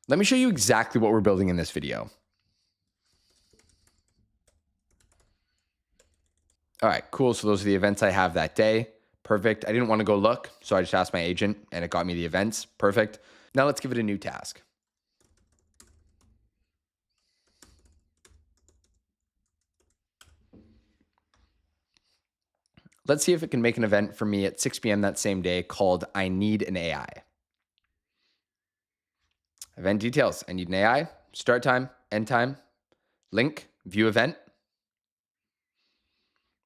Let me show you exactly what we're building in this video. All right, cool. So those are the events I have that day. Perfect. I didn't want to go look, so I just asked my agent and it got me the events. Perfect. Now let's give it a new task. Let's see if it can make an event for me at 6 p.m. that same day called I Need an AI. Event details. I need an AI. Start time, end time, link, view event.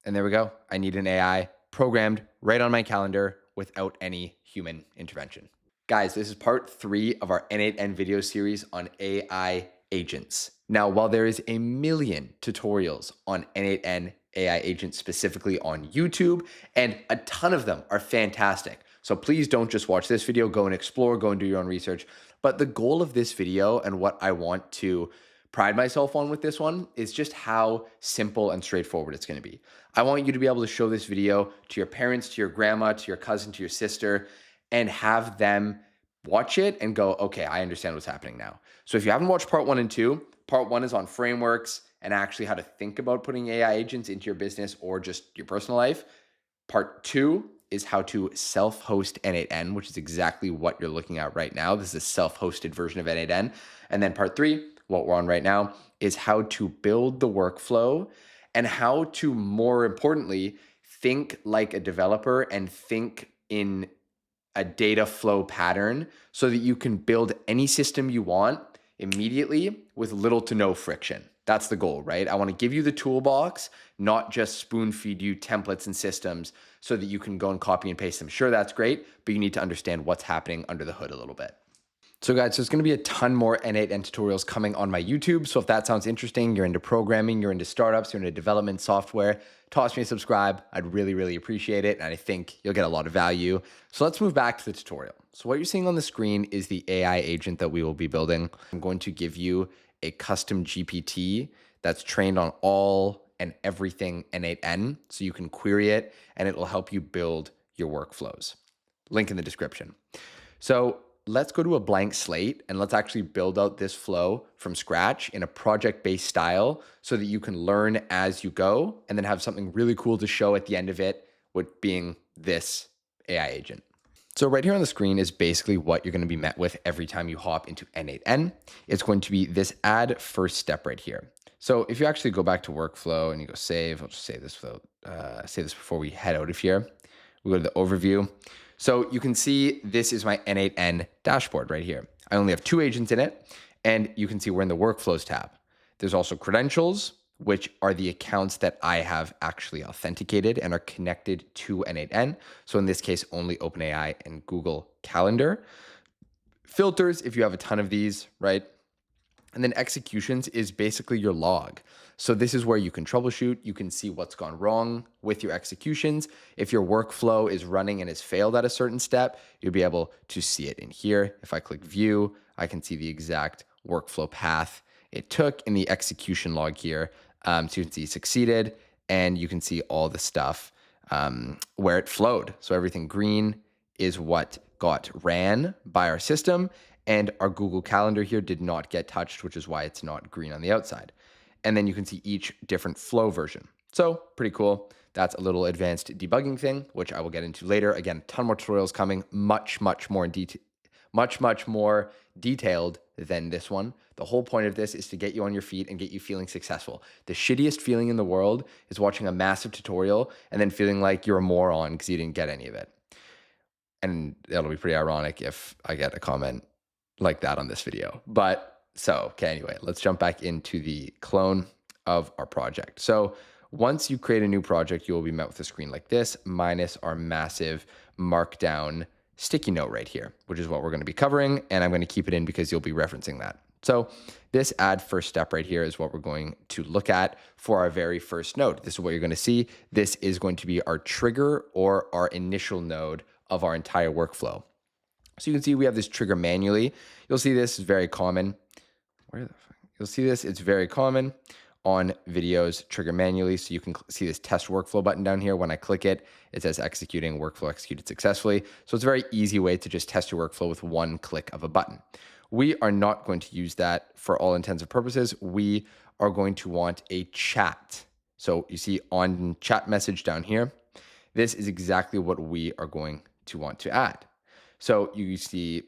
And there we go. I need an AI programmed right on my calendar without any human intervention. Guys, this is part 3 of our n8n video series on AI agents. Now, while there is a million tutorials on n8n AI agents specifically on YouTube, and a ton of them are fantastic. So please don't just watch this video, go and explore, go and do your own research. But the goal of this video and what I want to pride myself on with this one is just how simple and straightforward it's going to be. I want you to be able to show this video to your parents, to your grandma, to your cousin, to your sister, and have them watch it and go, okay, I understand what's happening now. So if you haven't watched part 1 and 2, part 1 is on frameworks and actually how to think about putting AI agents into your business or just your personal life. Part 2 is how to self-host n8n, which is exactly what you're looking at right now. This is a self-hosted version of n8n. And then part 3, what we're on right now, is how to build the workflow and how to, more importantly, think like a developer and think in a data flow pattern so that you can build any system you want immediately with little to no friction. That's the goal, right? I want to give you the toolbox, not just spoon feed you templates and systems so that you can go and copy and paste them. Sure, that's great, but you need to understand what's happening under the hood a little bit. So guys, there's going to be a ton more n8n tutorials coming on my YouTube. So if that sounds interesting, you're into programming, you're into startups, you're into development software, toss me a subscribe. I'd really, really appreciate it. And I think you'll get a lot of value. So let's move back to the tutorial. So what you're seeing on the screen is the AI agent that we will be building. I'm going to give you a custom GPT that's trained on all and everything n8n. So you can query it and it will help you build your workflows. Link in the description. So let's go to a blank slate and let's actually build out this flow from scratch in a project-based style so that you can learn as you go and then have something really cool to show at the end of it, with being this AI agent. So right here on the screen is basically what you're going to be met with every time you hop into n8n. It's going to be this add first step right here. So if you actually go back to workflow and you go save, I'll just save this before we head out of here. We go to the overview. So you can see this is my n8n dashboard right here. I only have 2 agents in it, and you can see we're in the workflows tab. There's also credentials, which are the accounts that I have actually authenticated and are connected to n8n. So in this case, only OpenAI and Google Calendar. Filters, if you have a ton of these, right? And then executions is basically your log. So this is where you can troubleshoot. You can see what's gone wrong with your executions. If your workflow is running and has failed at a certain step, you'll be able to see it in here. If I click view, I can see the exact workflow path it took in the execution log here. So you can see succeeded and you can see all the stuff where it flowed. So everything green is what got ran by our system. And our Google Calendar here did not get touched, which is why it's not green on the outside. And then you can see each different flow version. So pretty cool. That's a little advanced debugging thing, which I will get into later. Again, a ton more tutorials coming, much more in detail, much more detailed than this one. The whole point of this is to get you on your feet and get you feeling successful. The shittiest feeling in the world is watching a massive tutorial and then feeling like you're a moron because you didn't get any of it. And it'll be pretty ironic if I get a comment like that on this video. But so, okay, anyway, let's jump back into the clone of our project. So once you create a new project, you will be met with a screen like this, minus our massive markdown sticky note right here, which is what we're going to be covering. And I'm going to keep it in because you'll be referencing that. So this add first step right here is what we're going to look at for our very first node. This is what you're going to see. This is going to be our trigger or our initial node of our entire workflow. So you can see we have this trigger manually. You'll see this is very common. You'll see this, it's very common on videos, trigger manually. So you can see this test workflow button down here. When I click it, it says executing, workflow executed successfully. So it's a very easy way to just test your workflow with one click of a button. We are not going to use that for all intents and purposes. We are going to want a chat. So you see on chat message down here, this is exactly what we are going to want to add. So you see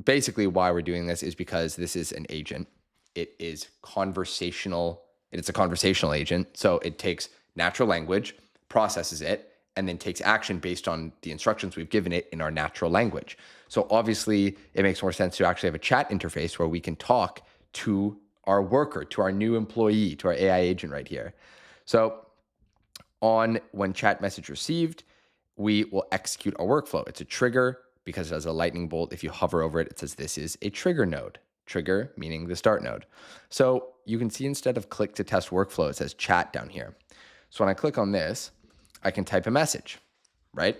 basically why we're doing this is because this is an agent. It is conversational. It's a conversational agent. So it takes natural language, processes it, and then takes action based on the instructions we've given it in our natural language. So obviously it makes more sense to actually have a chat interface where we can talk to our worker, to our new employee, to our AI agent right here. So on when chat message received, we will execute our workflow. It's a trigger because it has a lightning bolt. If you hover over it, it says this is a trigger node. Trigger meaning the start node. So you can see instead of click to test workflow, it says chat down here. So when I click on this, I can type a message, right?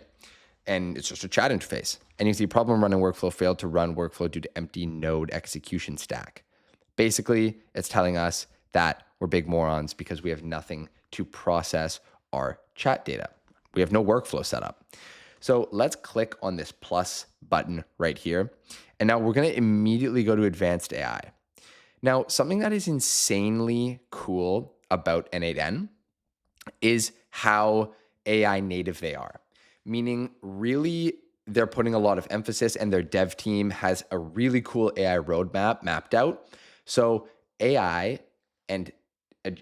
And it's just a chat interface. And you see problem running workflow failed to run workflow due to empty node execution stack. Basically, it's telling us that we're big morons because we have nothing to process our chat data. We have no workflow set up. So let's click on this plus button right here. And now we're going to immediately go to advanced AI. Now, something that is insanely cool about n8n is how AI native they are, meaning really they're putting a lot of emphasis and their dev team has a really cool AI roadmap mapped out. So AI and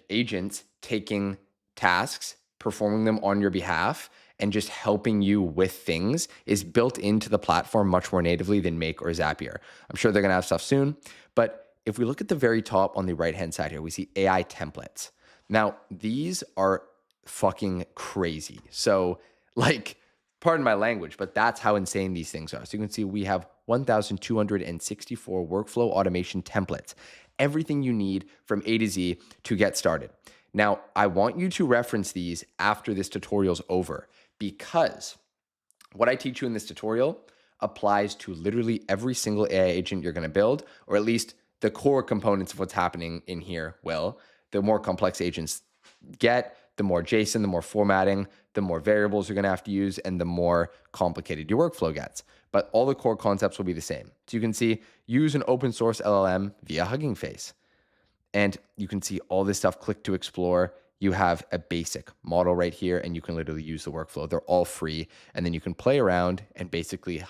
agents taking tasks, performing them on your behalf, and just helping you with things is built into the platform much more natively than Make or Zapier. I'm sure they're going to have stuff soon, but if we look at the very top on the right-hand side here, we see AI templates. Now, these are fucking crazy. So, like, pardon my language, but that's how insane these things are. So you can see we have 1,264 workflow automation templates, everything you need from A to Z to get started. Now, I want you to reference these after this tutorial's over because what I teach you in this tutorial applies to literally every single AI agent you're going to build, or at least the core components of what's happening in here will. The more complex agents get, the more JSON, the more formatting, the more variables you're going to have to use, and the more complicated your workflow gets. But all the core concepts will be the same. So you can see, use an open source LLM via Hugging Face. And you can see all this stuff, click to explore. You have a basic model right here, and you can literally use the workflow. They're all free. And then you can play around and basically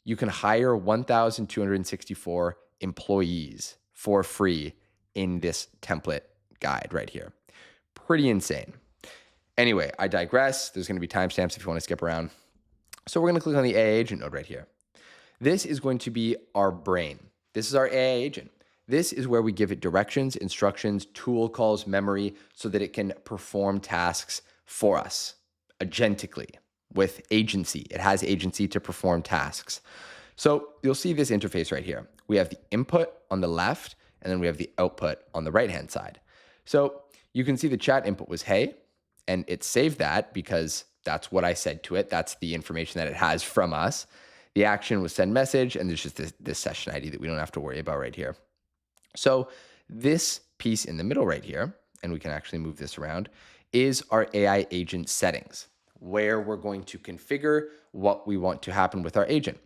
you can hire 1,264 employees for free in this template guide right here. Pretty insane. Anyway, I digress. There's going to be timestamps if you want to skip around. So we're going to click on the AI agent node right here. This is going to be our brain. This is our AI agent. This is where we give it directions, instructions, tool calls, memory, so that it can perform tasks for us agentically with agency. It has agency to perform tasks. So you'll see this interface right here. We have the input on the left, and then we have the output on the right-hand side. So you can see the chat input was hey, and it saved that because that's what I said to it. That's the information that it has from us. The action was send message, and there's just this session ID that we don't have to worry about right here. So this piece in the middle right here, and we can actually move this around, is our AI agent settings, where we're going to configure what we want to happen with our agent.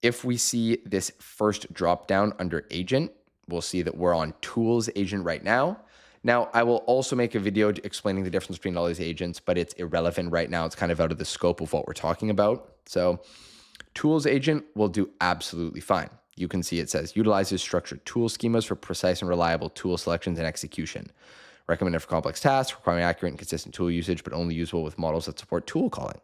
If we see this first drop down under agent, we'll see that we're on tools agent right now. Now, I will also make a video explaining the difference between all these agents, but it's irrelevant right now. It's kind of out of the scope of what we're talking about. So tools agent will do absolutely fine. You can see it says utilizes structured tool schemas for precise and reliable tool selections and execution. Recommended for complex tasks, requiring accurate and consistent tool usage, but only usable with models that support tool calling.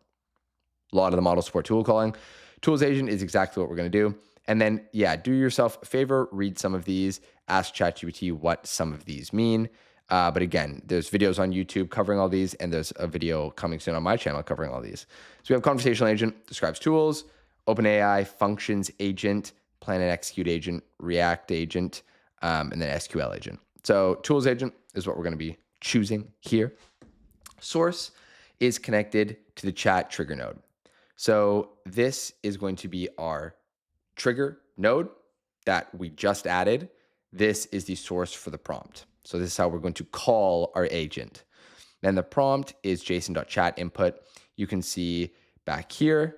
A lot of the models support tool calling. Tools agent is exactly what we're going to do. And then, yeah, do yourself a favor, read some of these, ask ChatGPT what some of these mean. But again, there's videos on YouTube covering all these, and there's a video coming soon on my channel covering all these. So we have conversational agent, describes tools, OpenAI, functions agent, plan and execute agent, React agent, and then SQL agent. So tools agent is what we're going to be choosing here. Source is connected to the chat trigger node. So this is going to be our trigger node that we just added. This is the source for the prompt. So this is how we're going to call our agent. Then the prompt is json.chat input. You can see back here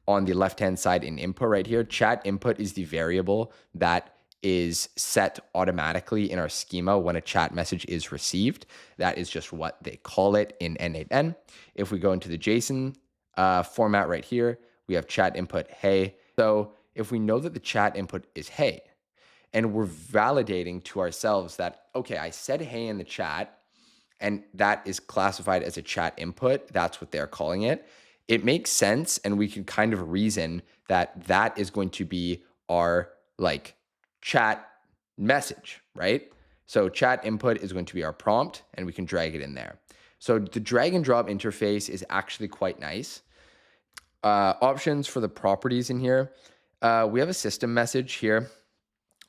on the left-hand side in input right here, chat input is the variable that is set automatically in our schema when a chat message is received. That is just what they call it in n8n. If we go into the JSON format right here, we have chat input, hey. So if we know that the chat input is hey, and we're validating to ourselves that, okay, I said hey in the chat, and that is classified as a chat input, that's what they're calling it, it makes sense, and we can kind of reason that that is going to be our like chat message, right? So chat input is going to be our prompt, and we can drag it in there. So the drag and drop interface is actually quite nice. Options for the properties in here. We have a system message here,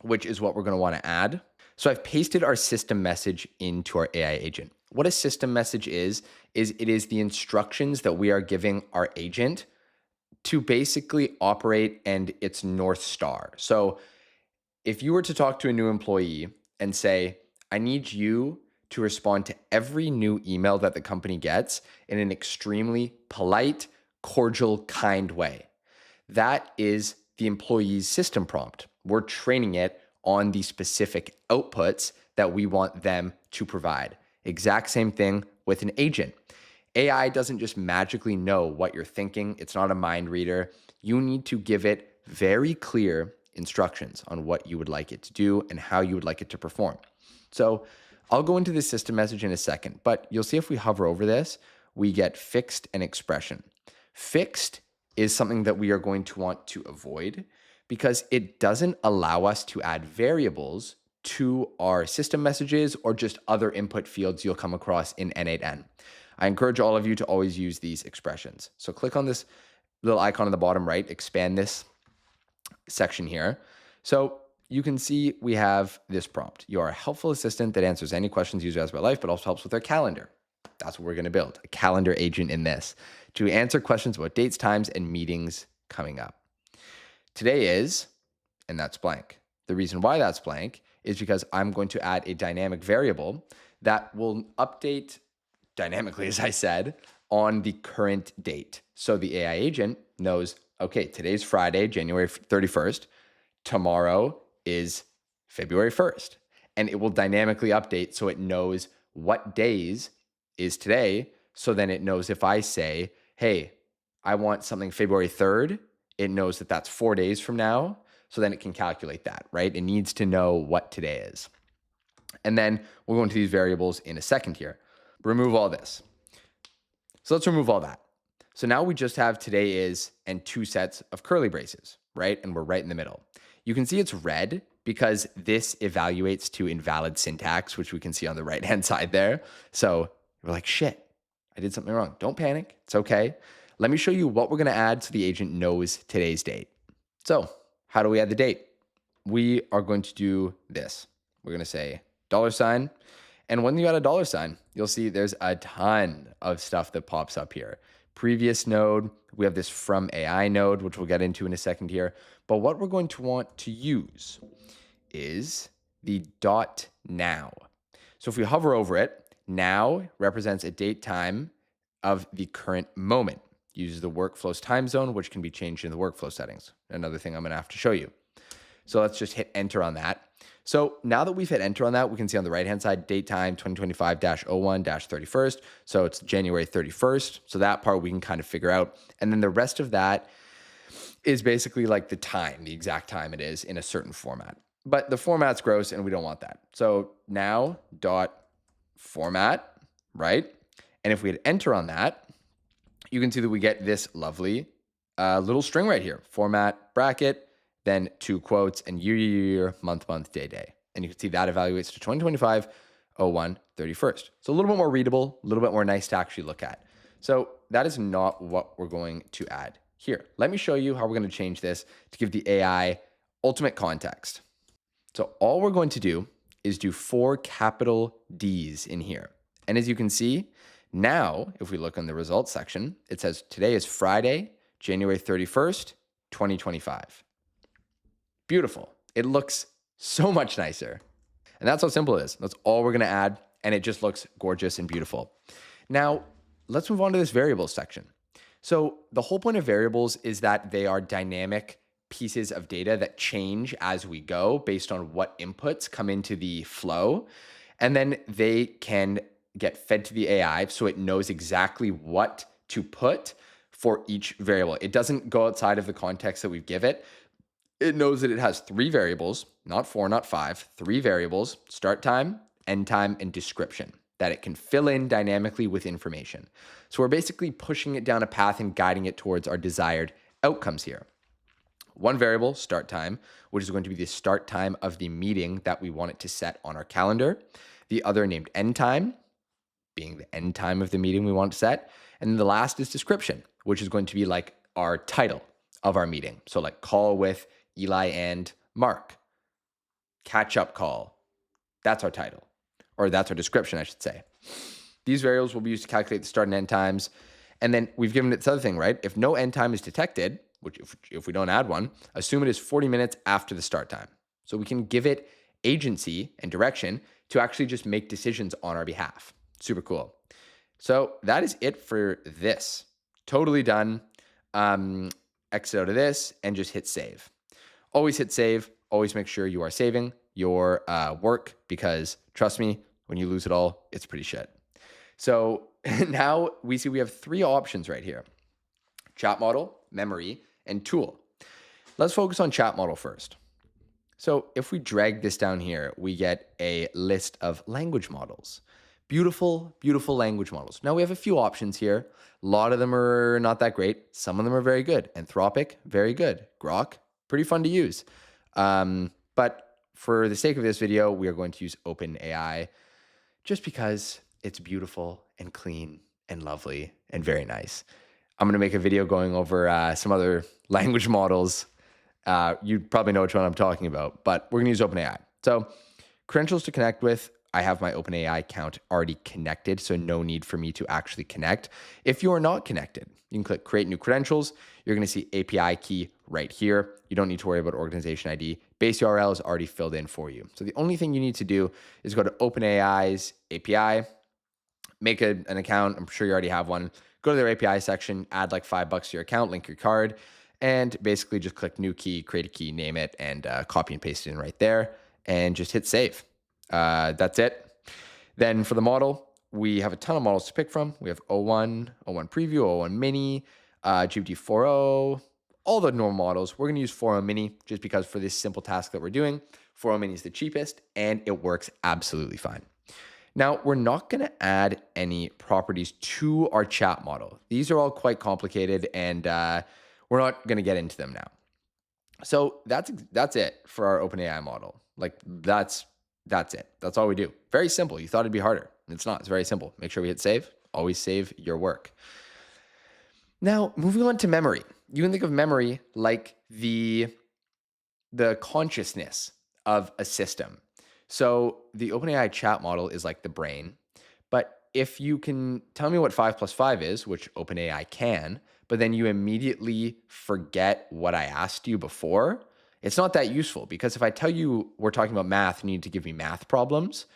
which is what we're going to want to add. So I've pasted our system message into our AI agent. What a system message is it is the instructions that we are giving our agent to basically operate and its North Star. So if you were to talk to a new employee and say, I need you to respond to every new email that the company gets in an extremely polite, cordial, kind way, that is the employee's system prompt. We're training it on the specific outputs that we want them to provide. Exact same thing with an agent. AI doesn't just magically know what you're thinking. It's not a mind reader. You need to give it very clear instructions on what you would like it to do and how you would like it to perform. So I'll go into the system message in a second, but you'll see if we hover over this, we get fixed and expression. Fixed is something that we are going to want to avoid because it doesn't allow us to add variables to our system messages or just other input fields you'll come across in n8n. I encourage all of you to always use these expressions. So click on this little icon on the bottom right, expand this section here. So you can see we have this prompt. You are a helpful assistant that answers any questions users ask about life, but also helps with their calendar. That's what we're going to build, a calendar agent in this to answer questions about dates, times, and meetings coming up. Today is, and that's blank. The reason why that's blank is because I'm going to add a dynamic variable that will update dynamically, as I said, on the current date. So the AI agent knows, okay, today's Friday, January 31st. Tomorrow is February 1st. And it will dynamically update so it knows what days is today. So then it knows if I say, hey, I want something February 3rd, it knows that that's 4 days from now. So then it can calculate that, right? It needs to know what today is. And then we'll go into these variables in a second here. Remove all this. So let's remove all that. So now we just have today is and two sets of curly braces, right? And we're right in the middle. You can see it's red because this evaluates to invalid syntax, which we can see on the right-hand side there. So we're like, shit, I did something wrong. Don't panic. It's okay. Let me show you what we're going to add so the agent knows today's date. So how do we add the date? We are going to do this. We're going to say $. And when you add a $, you'll see there's a ton of stuff that pops up here. Previous node, we have this from AI node, which we'll get into in a second here. But what we're going to want to use is the .now. So if we hover over it, now represents a date time of the current moment. Uses the workflow's time zone, which can be changed in the workflow settings. Another thing I'm going to have to show you. So let's just hit enter on that. So now that we've hit enter on that, we can see on the right-hand side, date time 2025-01-31st. So it's January 31st. So that part we can kind of figure out. And then the rest of that is basically like the time, the exact time it is in a certain format. But the format's gross and we don't want that. So now dot format, right? And if we hit enter on that, you can see that we get this lovely little string right here, format bracket, then two quotes, and year, month, day. And you can see that evaluates to 2025-01-31st. So a little bit more readable, a little bit more nice to actually look at. So that is not what we're going to add here. Let me show you how we're going to change this to give the AI ultimate context. So all we're going to do is do 4 capital Ds in here. And as you can see, now, if we look in the results section, it says today is Friday, January 31st, 2025. Beautiful. It looks so much nicer. And that's how simple it is. That's all we're going to add. And it just looks gorgeous and beautiful. Now, let's move on to this variables section. So the whole point of variables is that they are dynamic pieces of data that change as we go based on what inputs come into the flow. And then they can get fed to the AI so it knows exactly what to put for each variable. It doesn't go outside of the context that we give it. It knows that it has three variables, not four, not five, three variables: start time, end time, and description, that it can fill in dynamically with information. So we're basically pushing it down a path and guiding it towards our desired outcomes here. One variable, start time, which is going to be the start time of the meeting that we want it to set on our calendar. The other named end time, being the end time of the meeting we want to set. And then the last is description, which is going to be like our title of our meeting. So like call with Eli and Mark, catch up call. That's our title, or that's our description, I should say. These variables will be used to calculate the start and end times. And then we've given it this other thing, right? If no end time is detected, which if we don't add one, assume it is 40 minutes after the start time. So we can give it agency and direction to actually just make decisions on our behalf. Super cool. So that is it for this. Totally done. Exit out of this and just hit save. Always hit save. Always make sure you are saving your work, because trust me, when you lose it all, it's pretty shit. So now we see we have three options right here: chat model, memory, and tool. Let's focus on chat model first. So if we drag this down here, we get a list of language models. Beautiful, beautiful language models. Now we have a few options here. A lot of them are not that great. Some of them are very good. Anthropic, very good. Grok, pretty fun to use. But for the sake of this video, we are going to use OpenAI just because it's beautiful and clean and lovely and very nice. I'm going to make a video going over some other language models. You probably know which one I'm talking about, but we're going to use OpenAI. So credentials to connect with. I have my OpenAI account already connected, so no need for me to actually connect. If you are not connected, you can click Create New Credentials. You're going to see API key right here. You don't need to worry about organization ID. Base URL is already filled in for you. So the only thing you need to do is go to OpenAI's API, make an account. I'm sure you already have one. Go to their API section, add like $5 to your account, link your card, and basically just click New Key, create a key, name it, and copy and paste it in right there, and just hit save. That's it. Then for the model, we have a ton of models to pick from. We have O1, O1 Preview, O1 Mini, GPT-4o, all the normal models. We're going to use 4o Mini just because for this simple task that we're doing, 4o Mini is the cheapest and it works absolutely fine. Now, we're not going to add any properties to our chat model. These are all quite complicated and we're not going to get into them now. So that's it for our OpenAI model. Like that's it. That's all we do. Very simple. You thought it'd be harder. It's not. It's very simple. Make sure we hit save. Always save your work. Now, moving on to memory. You can think of memory like the consciousness of a system. So the OpenAI chat model is like the brain. But if you can tell me what 5 plus 5 is, which OpenAI can, but then you immediately forget what I asked you before, it's not that useful, because if I tell you we're talking about math, you need to give me math problems.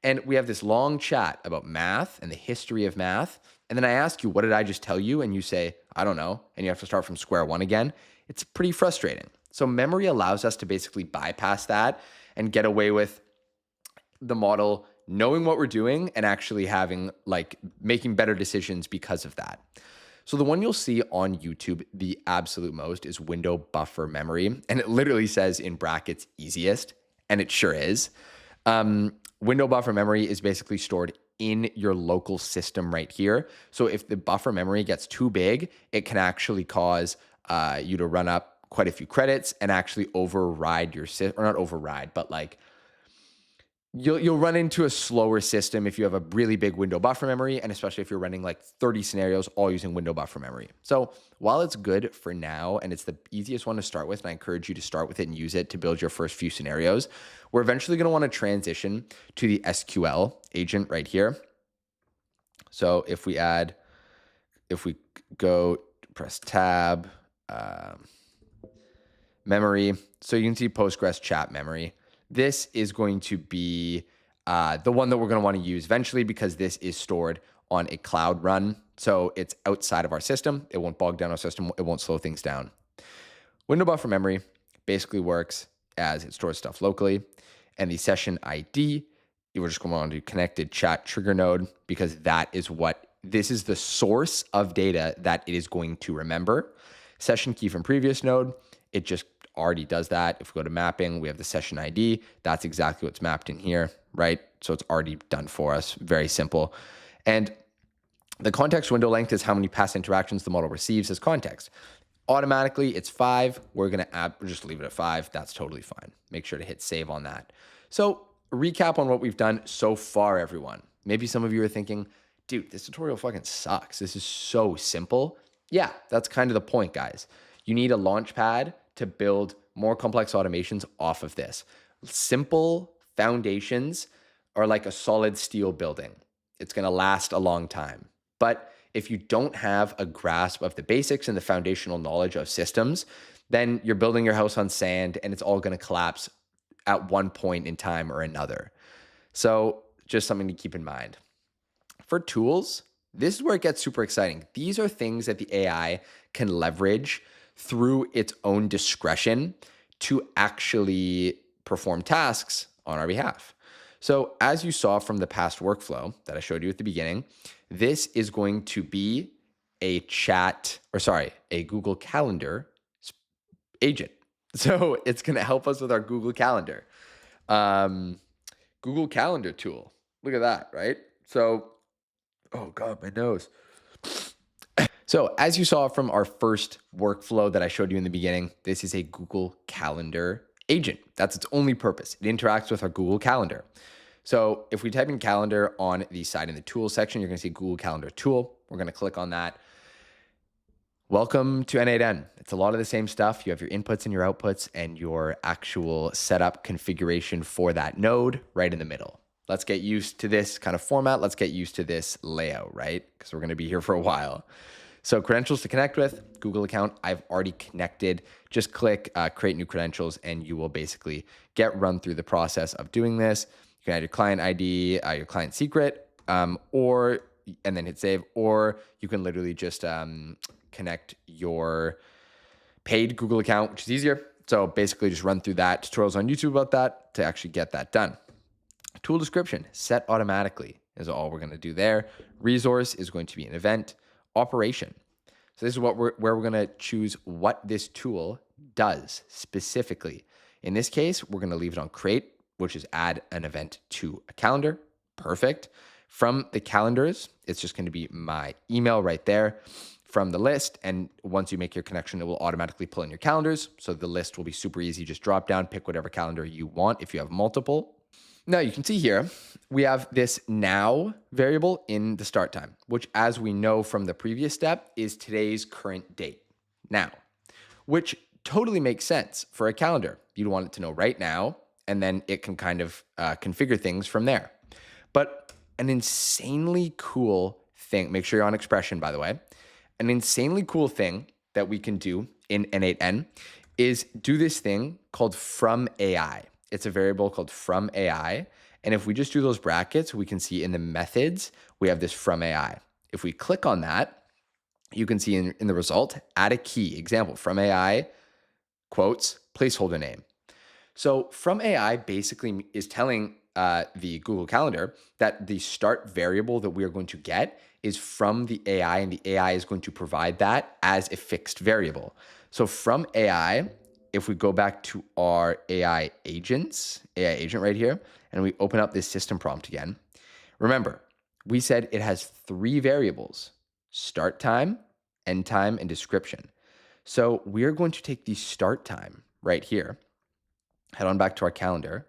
And we have this long chat about math and the history of math. And then I ask you, what did I just tell you? And you say, I don't know. And you have to start from square one again. It's pretty frustrating. So memory allows us to basically bypass that and get away with the model knowing what we're doing and actually making better decisions because of that. So the one you'll see on YouTube the absolute most is window buffer memory. And it literally says in brackets easiest, and it sure is. Window buffer memory is basically stored in your local system right here. So if the buffer memory gets too big, it can actually cause you to run up quite a few credits and actually override your system, or not override, but like you'll run into a slower system if you have a really big window buffer memory, and especially if you're running like 30 scenarios all using window buffer memory. So while it's good for now, and it's the easiest one to start with, and I encourage you to start with it and use it to build your first few scenarios, we're eventually going to want to transition to the SQL agent right here. So if we go press tab, memory, so you can see Postgres chat memory. This is going to be the one that we're going to want to use eventually, because this is stored on a cloud run. So it's outside of our system. It won't bog down our system. It won't slow things down. Window buffer memory basically works as it stores stuff locally. And the session ID, we're just going to connected chat trigger node, because this is the source of data that it is going to remember. Session key from previous node, it just already does that. If we go to mapping, we have the session ID. That's exactly what's mapped in here, right? So it's already done for us. Very simple. And the context window length is how many past interactions the model receives as context. Automatically, it's 5. We're just leave it at 5. That's totally fine. Make sure to hit save on that. So recap on what we've done so far, everyone. Maybe some of you are thinking, dude, this tutorial fucking sucks. This is so simple. Yeah, that's kind of the point, guys. You need a launch pad to build more complex automations off of this. Simple foundations are like a solid steel building. It's going to last a long time. But if you don't have a grasp of the basics and the foundational knowledge of systems, then you're building your house on sand and it's all going to collapse at one point in time or another. So just something to keep in mind. For tools, this is where it gets super exciting. These are things that the AI can leverage through its own discretion to actually perform tasks on our behalf. So as you saw from the past workflow that I showed you at the beginning, this is going to be a Google Calendar agent. So it's going to help us with our Google Calendar. Google Calendar tool. Look at that, right? So, oh God, my nose. So as you saw from our first workflow that I showed you in the beginning, this is a Google Calendar agent. That's its only purpose. It interacts with our Google Calendar. So if we type in calendar on the side in the tools section, you're going to see Google Calendar tool. We're going to click on that. Welcome to n8n. It's a lot of the same stuff. You have your inputs and your outputs and your actual setup configuration for that node right in the middle. Let's get used to this kind of format. Let's get used to this layout, right? Because we're going to be here for a while. So credentials to connect with, Google account, I've already connected. Just click create new credentials and you will basically get run through the process of doing this. You can add your client ID, your client secret, and then hit save, or you can literally just connect your paid Google account, which is easier. So basically just run through that. Tutorials on YouTube about that to actually get that done. Tool description, set automatically is all we're going to do there. Resource is going to be an event. Operation. So this is where we're going to choose what this tool does specifically. In this case, we're going to leave it on create, which is add an event to a calendar. Perfect. From the calendars, it's just going to be my email right there from the list. And once you make your connection, it will automatically pull in your calendars. So the list will be super easy. Just drop down, pick whatever calendar you want if you have multiple. Now you can see here, we have this now variable in the start time, which as we know from the previous step is today's current date now, which totally makes sense for a calendar. You'd want it to know right now, and then it can kind of configure things from there. But an insanely cool thing, make sure you're on expression, by the way, an insanely cool thing that we can do in n8n is do this thing called from AI. It's a variable called from AI. And if we just do those brackets, we can see in the methods, we have this from AI. If we click on that, you can see in the result, add a key. Example, from AI, quotes, placeholder name. So from AI basically is telling the Google Calendar that the start variable that we are going to get is from the AI, and the AI is going to provide that as a fixed variable. So from AI, if we go back to our AI agent right here, and we open up this system prompt again, remember, we said it has 3 variables: start time, end time, and description. So we are going to take the start time right here, head on back to our calendar,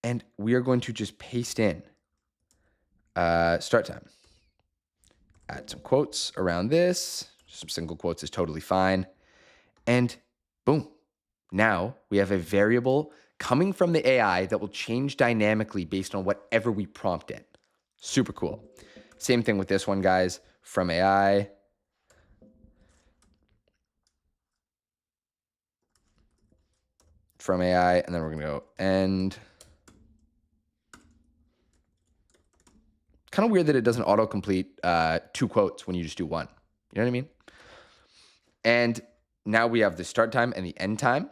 and we are going to just paste in start time. Add some quotes around this. Some single quotes is totally fine. And boom. Now we have a variable coming from the AI that will change dynamically based on whatever we prompt it. Super cool. Same thing with this one, guys. From AI. From AI, and then we're going to go end kind of weird that it doesn't autocomplete 2 quotes when you just do 1. You know what I mean? And now we have the start time and the end time,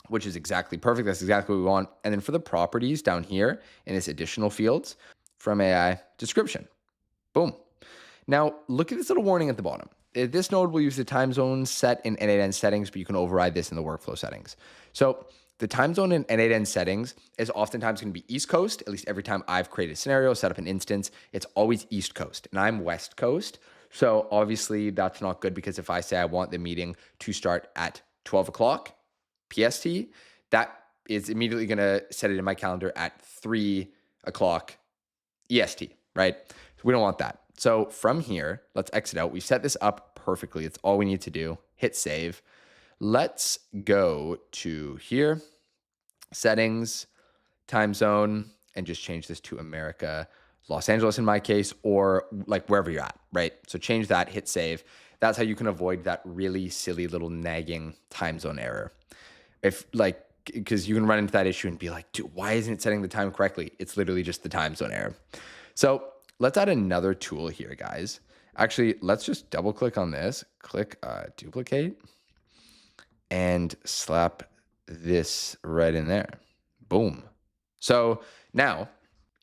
which is exactly perfect. That's exactly what we want. And then for the properties down here in this additional fields, from AI, description. Boom. Now, look at this little warning at the bottom. This node will use the time zone set in n8n settings, but you can override this in the workflow settings. So the time zone in n8n settings is oftentimes going to be East Coast. At least every time I've created a scenario, set up an instance, it's always East Coast. And I'm West Coast. So obviously that's not good, because if I say I want the meeting to start at 12 o'clock PST, that is immediately going to set it in my calendar at 3 o'clock EST, right? So we don't want that. So from here, let's exit out. We set this up perfectly. It's all we need to do. Hit save. Let's go to here, settings, time zone, and just change this to America, Los Angeles in my case, or like wherever you're at, right? So change that, hit save. That's how you can avoid that really silly little nagging time zone error. If like, because you can run into that issue and be like, dude, why isn't it setting the time correctly? It's literally just the time zone error. So let's add another tool here, guys. Actually, let's just double click on this, click duplicate, and slap this right in there. Boom. So now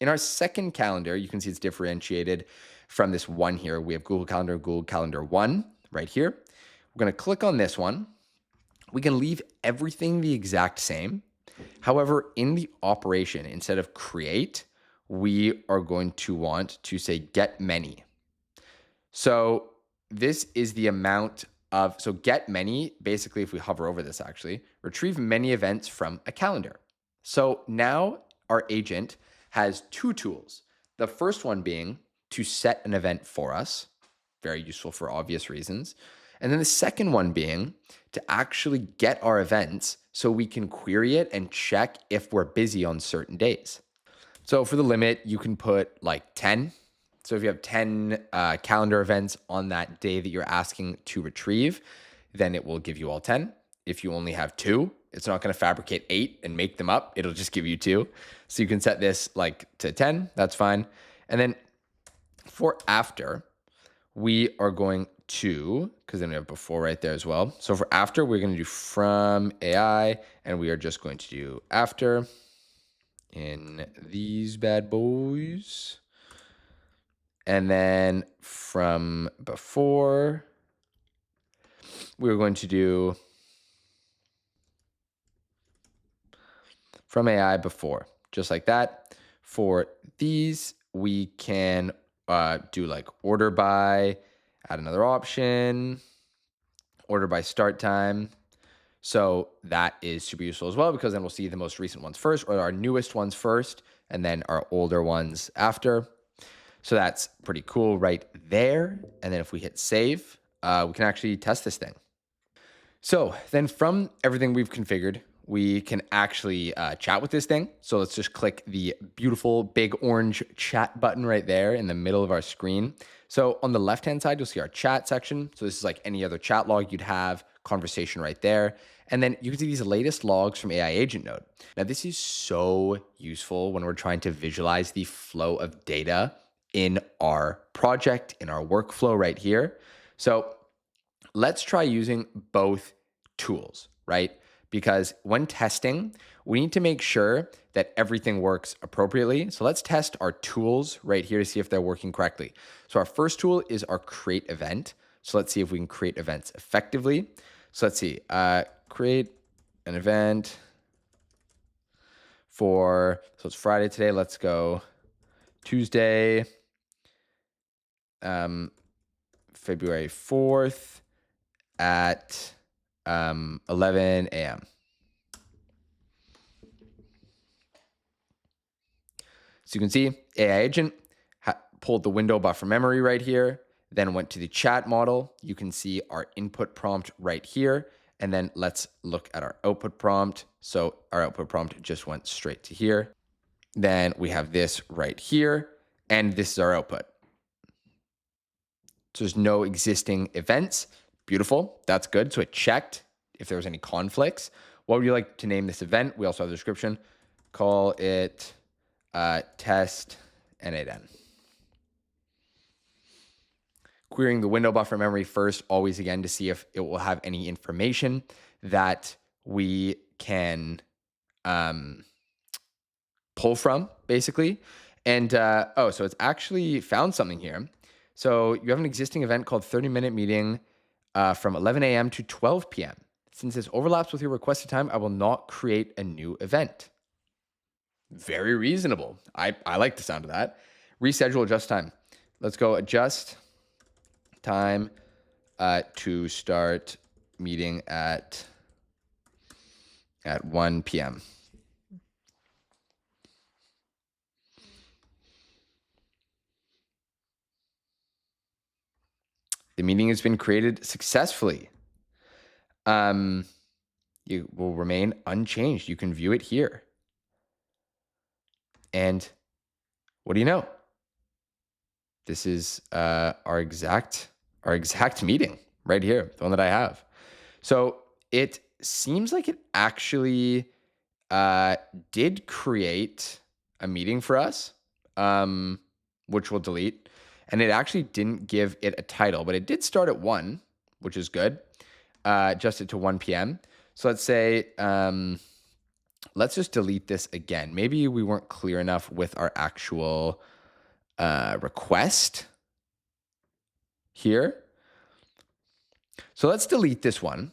in our second calendar, you can see it's differentiated from this one here. We have Google Calendar 1 right here. We're going to click on this one. We can leave everything the exact same. However, in the operation, instead of create, we are going to want to say get many. So this is the amount of, so get many, basically, if we hover over this actually, retrieve many events from a calendar. So now our agent has 2 tools. The first one being to set an event for us, very useful for obvious reasons. And then the second one being to actually get our events so we can query it and check if we're busy on certain days. So for the limit, you can put like 10. So if you have 10 calendar events on that day that you're asking to retrieve, then it will give you all 10. If you only have 2, it's not going to fabricate 8 and make them up. It'll just give you 2. So you can set this like to 10. That's fine. And then for after, we are going to, because then we have before right there as well. So for after, we're going to do from AI, and we are just going to do after in these bad boys. And then from before, we're going to do from AI before, just like that. For these, we can do like order by, add another option, order by start time. So that is super useful as well, because then we'll see the most recent ones first, or our newest ones first, and then our older ones after. So that's pretty cool right there. And then if we hit save, we can actually test this thing. So then from everything we've configured, we can actually chat with this thing. So let's just click the beautiful big orange chat button right there in the middle of our screen. So on the left-hand side, you'll see our chat section. So this is like any other chat log you'd have, conversation right there. And then you can see these latest logs from AI Agent Node. Now, this is so useful when we're trying to visualize the flow of data in our project, in our workflow right here. So let's try using both tools, right? Because when testing, we need to make sure that everything works appropriately. So let's test our tools right here to see if they're working correctly. So our first tool is our create event. So let's see if we can create events effectively. So let's see, create an event for, so it's Friday today. Let's go Tuesday, February 4th at 11 a.m. So you can see AI agent pulled the window buffer memory right here, then went to the chat model. You can see our input prompt right here. And then let's look at our output prompt. So our output prompt just went straight to here. Then we have this right here, and this is our output. So there's no existing events. Beautiful. That's good. So it checked if there was any conflicts. What would you like to name this event? We also have the description. Call it test n8n. querying the window buffer memory first, always again, to see if it will have any information that we can pull from, basically. And so it's actually found something here. So you have an existing event called 30-minute meeting from 11 a.m. to 12 p.m. Since this overlaps with your requested time, I will not create a new event. Very reasonable. I like the sound of that. Reschedule, adjust time. Let's go adjust time to start meeting at 1 p.m. The meeting has been created successfully. You will remain unchanged. You can view it here. And what do you know? This is our exact meeting right here, the one that I have. So it seems like it actually did create a meeting for us, which we'll delete. And it actually didn't give it a title, but it did start at 1, which is good. Adjusted to 1 p.m. So let's say, let's just delete this again. Maybe we weren't clear enough with our actual request here. So let's delete this one.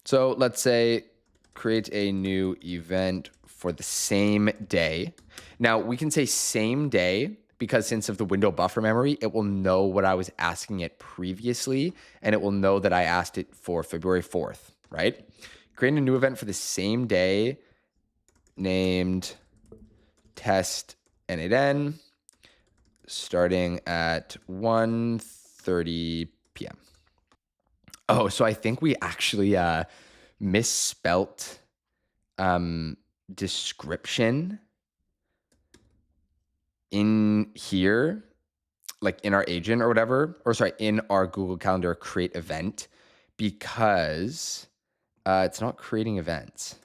So let's say create a new event for the same day. Now we can say same day because since of the window buffer memory, it will know what I was asking it previously, and it will know that I asked it for February 4th, right? Create a new event for the same day named test n8n starting at 1:30 p.m. Oh, so I think we actually misspelt description in here, like in our agent or whatever, or sorry, in our Google Calendar create event, because it's not creating events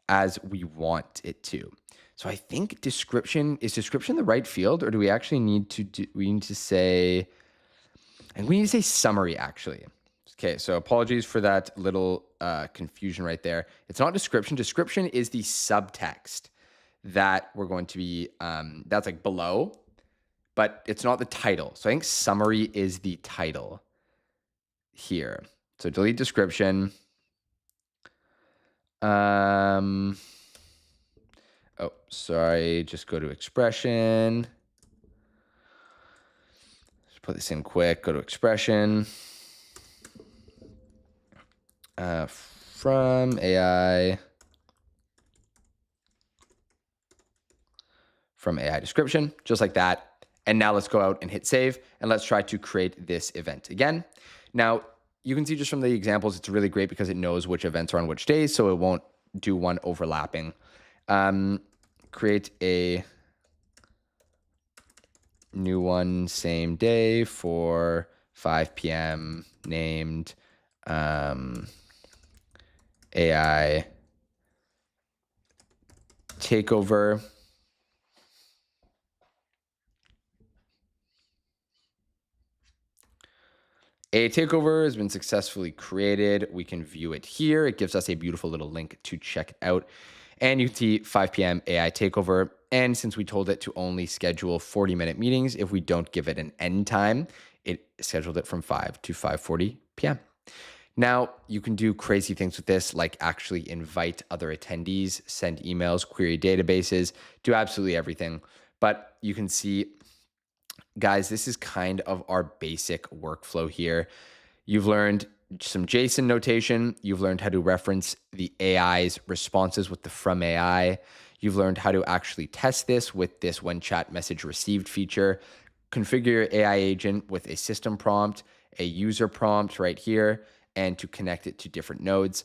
as we want it to. So I think description, is description the right field, or do we actually need to we need to say, and we need to say summary actually. Okay, so apologies for that little confusion right there. It's not description. Description is the subtext that we're going to be, that's like below, but it's not the title. So I think summary is the title here. So delete description. Oh, sorry, just go to expression. Just put this in quick, go to expression. From AI. From AI description, just like that. And now let's go out and hit save, and let's try to create this event again. Now, you can see just from the examples, it's really great because it knows which events are on which days, so it won't do one overlapping. Create a new one, same day for 5 p.m. named AI takeover. A takeover has been successfully created. We can view it here. It gives us a beautiful little link to check it out. And you can see 5 p.m. AI takeover. And since we told it to only schedule 40-minute meetings, if we don't give it an end time, it scheduled it from 5 to 5:40 p.m. Now, you can do crazy things with this, like actually invite other attendees, send emails, query databases, do absolutely everything. But you can see, guys, this is kind of our basic workflow here. You've learned some JSON notation. You've learned how to reference the AI's responses with the from AI. You've learned how to actually test this with this when chat message received feature. Configure your AI agent with a system prompt, a user prompt right here, and to connect it to different nodes.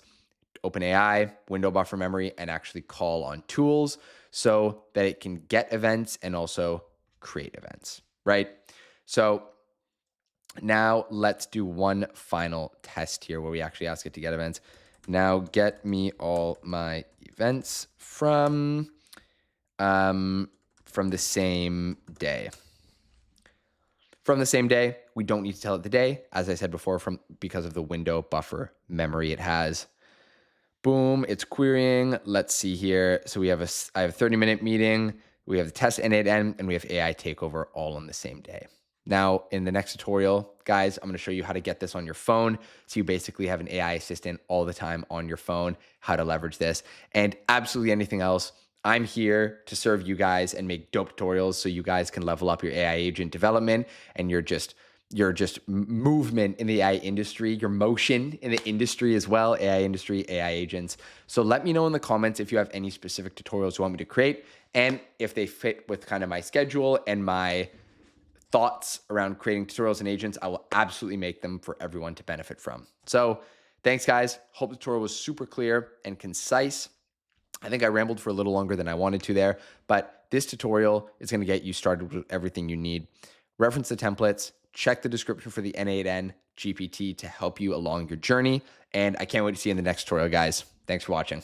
OpenAI, window buffer memory, and actually call on tools so that it can get events and also create events, right? So now let's do one final test here where we actually ask it to get events. Now get me all my events from the same day. from the same day. We don't need to tell it the day, as I said before, because of the window buffer memory it has. Boom, it's querying. Let's see here. So I have a 30-minute meeting. We have the test n8n, and we have AI takeover all on the same day. Now, in the next tutorial, guys, I'm going to show you how to get this on your phone. So you basically have an AI assistant all the time on your phone, how to leverage this, and absolutely anything else. I'm here to serve you guys and make dope tutorials so you guys can level up your AI agent development and your movement in the AI industry, your motion in the industry as well, AI industry, AI agents. So let me know in the comments if you have any specific tutorials you want me to create and if they fit with kind of my schedule and my thoughts around creating tutorials and agents. I will absolutely make them for everyone to benefit from. So thanks, guys. Hope the tutorial was super clear and concise. I think I rambled for a little longer than I wanted to there, but this tutorial is going to get you started with everything you need. Reference the templates, check the description for the n8n GPT to help you along your journey, and I can't wait to see you in the next tutorial, guys. Thanks for watching.